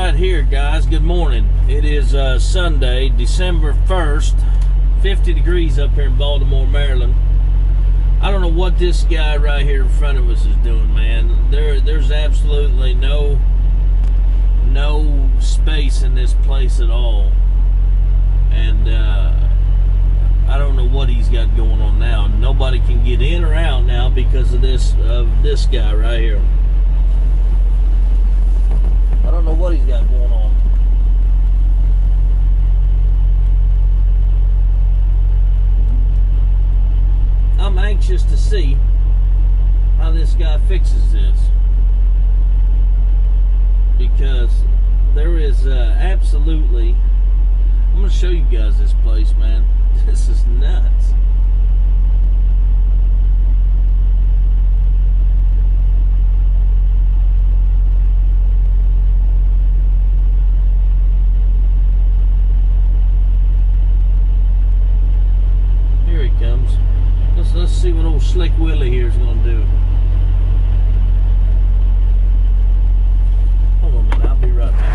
right here, guys. Good morning. It is Sunday, December 1st, 50 degrees up here in Baltimore, Maryland. I don't know what this guy right here in front of us is doing, man. There's absolutely no space in this place at all. And I don't know what he's got going on now. Nobody can get in or out now because of this guy right here. I don't know what he's got going on. I'm anxious to see how this guy fixes this, because there is absolutely, I'm going to show you guys this place, man. This is nuts. Here he comes. Let's see what old Slick Willie here is going to do. Hold on a minute, I'll be right back.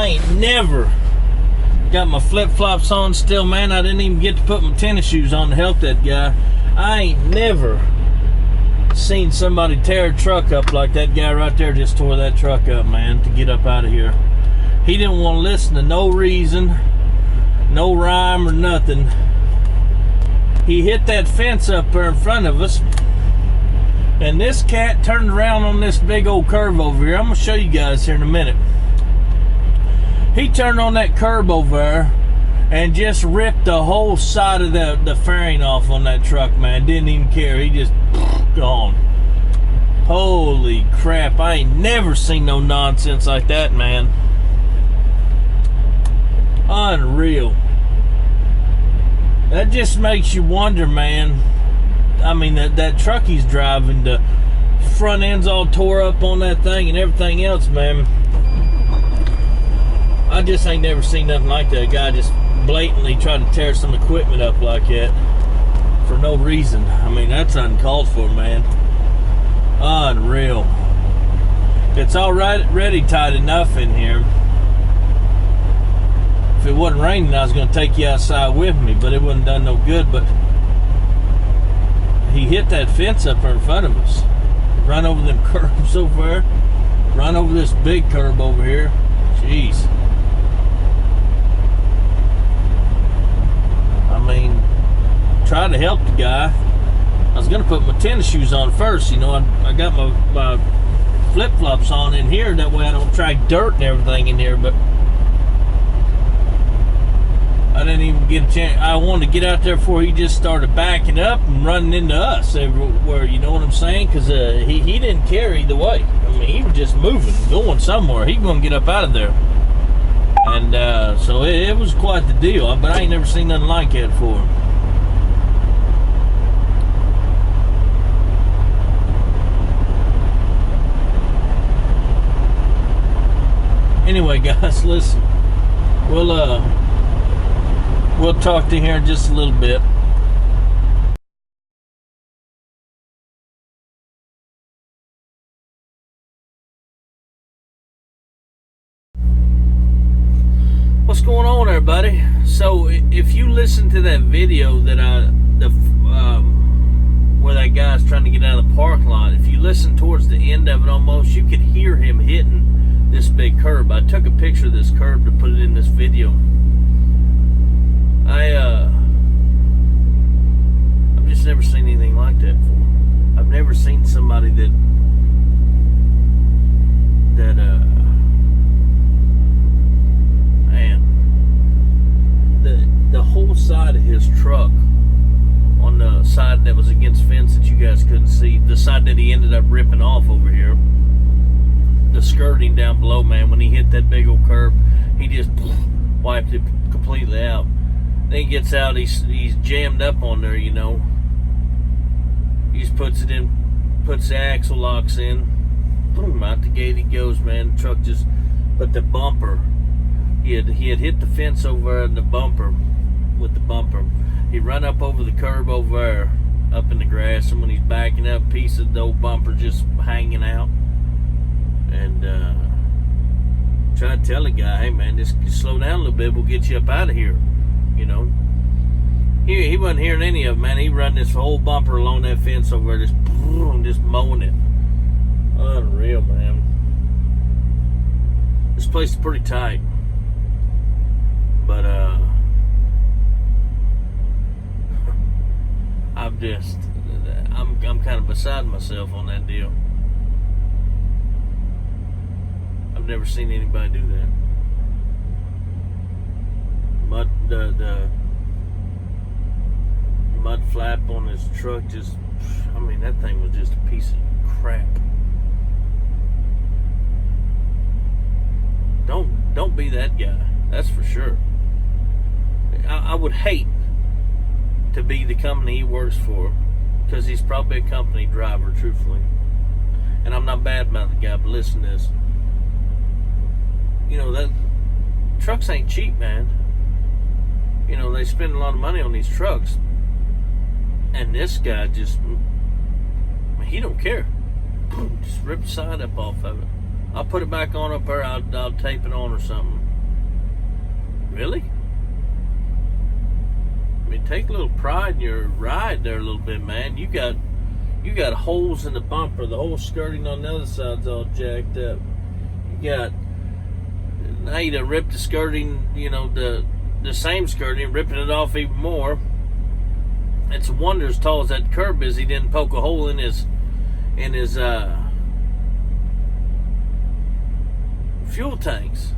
ain't never got my flip-flops on still, man. I didn't even get to put my tennis shoes on to help that guy. I ain't never seen somebody tear a truck up like that guy right there just tore that truck up, man, to get up out of here. He didn't want to listen to no reason, no rhyme or nothing. He hit that fence up there in front of us, and this cat turned around on this big old curve over here. I'm going to show you guys here in a minute. He turned on that curb over there and just ripped the whole side of the fairing off on that truck, man. Didn't even care. He just gone. Holy crap. I ain't never seen no nonsense like that, man. Unreal. That just makes you wonder, man. I mean, that truck he's driving, the front end's all tore up on that thing and everything else, man. I just ain't never seen nothing like that. A guy just blatantly tried to tear some equipment up like that for no reason. I mean, that's uncalled for, man. Unreal. It's already tight enough in here. If it wasn't raining, I was going to take you outside with me, but it wouldn't done no good. But he hit that fence up there in front of us. Run over them curbs over there. Run over this big curb over here. Jeez. I mean, tried to help the guy. I was going to put my tennis shoes on first. You know, I got my flip-flops on in here. That way I don't track dirt and everything in here. But I didn't even get a chance. I wanted to get out there before he just started backing up and running into us everywhere. You know what I'm saying? Because he didn't care either way. I mean, he was just moving, going somewhere. He was going to get up out of there. And so it was quite the deal. But I ain't never seen nothing like that before. Anyway, guys, listen. We'll talk to you here in just a little bit. What's going on, everybody? So, if you listen to that video that where that guy's trying to get out of the parking lot, if you listen towards the end of it almost, you could hear him hitting this big curb. I took a picture of this curb to put it in this video. I've just never seen anything like that before. I've never seen somebody that man, the whole side of his truck, on the side that was against fence that you guys couldn't see, the side that he ended up ripping off over here, the skirting down below, man, when he hit that big old curb, he just wiped it completely out. Then he gets out, he's jammed up on there, you know. He just puts it in, puts the axle locks in, boom, out the gate he goes, man. The truck just, but the bumper, he had hit the fence over in the bumper, with the bumper. He run up over the curb over there, up in the grass, and when he's backing up, a piece of the old bumper just hanging out. And try to tell the guy, hey man, just slow down a little bit, we'll get you up out of here. You know, he wasn't hearing any of it, man. He run this whole bumper along that fence over there, just mowing it. Unreal, man. This place is pretty tight, but I'm kind of beside myself on that deal. I've never seen anybody do that. The mud flap on his truck just, I mean, that thing was just a piece of crap. Don't be that guy, that's for sure. I would hate to be the company he works for, because he's probably a company driver, truthfully. And I'm not bad about the guy, but listen to this. You know, that trucks ain't cheap, man. You know, they spend a lot of money on these trucks. And this guy just, he don't care. Just rip the side up off of it. I'll put it back on up there. I'll tape it on or something. Really? I mean, take a little pride in your ride there a little bit, man. You got holes in the bumper. The whole skirting on the other side's all jacked up. You got, now you done ripped the skirting, you know, the same skirting, ripping it off even more. It's a wonder, as tall as that curb is, he didn't poke a hole in his fuel tanks.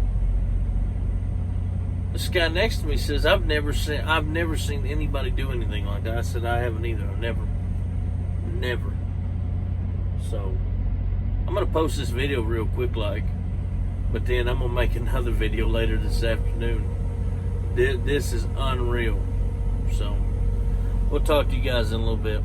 This guy next to me says, I've never seen anybody do anything like that. I said, I haven't either. I've never. So I'm gonna post this video real quick, but then I'm gonna make another video later this afternoon. This is unreal. So we'll talk to you guys in a little bit.